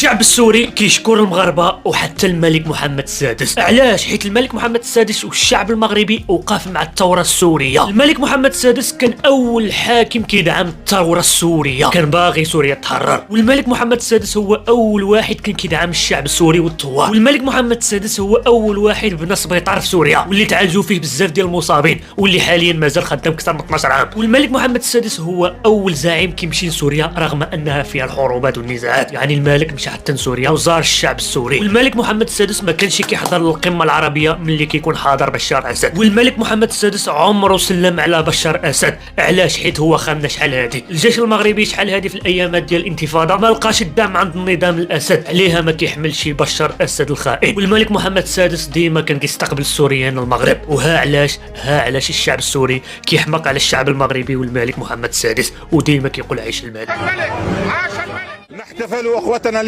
الشعب السوري كيشكر المغاربه وحتى الملك محمد السادس. علاش؟ حيت الملك محمد السادس والشعب المغربي وقف مع الثوره السوريه. الملك محمد السادس كان اول حاكم كيدعم الثوره السوريه، كان باغي سوريا تحرر. والملك محمد السادس هو اول واحد كان كيدعم الشعب السوري والثوار. والملك محمد السادس هو اول واحد بنى سبيطار في سوريا واللي تعالجوا فيه بزاف ديال المصابين واللي حاليا مازال خدام اكثر من 12 عام. والملك محمد السادس هو اول زعيم كيمشي لسوريا رغم انها فيها الحروبات والنزاعات، يعني الملك مشى حتى لسوريا وزار الشعب السوري. والملك محمد السادس ما كانش كيحضر للقمه العربيه ملي كيكون حاضر بشار الاسد. والملك محمد السادس عمره سلم على بشار الاسد. علاش؟ حيت هو خامنا شحال هادي الجيش المغربي شحال هادي في الايامات ديال الانتفاضه ما لقاش الدعم عند النظام الاسد، عليها ما كيحملش بشار الاسد الخائن. والملك محمد السادس ديما كان كيستقبل السوريين المغرب. وها علاش الشعب السوري كيحمق على الشعب المغربي والملك محمد السادس وديما كيقول عيش الملك. نحتفل اخوتنا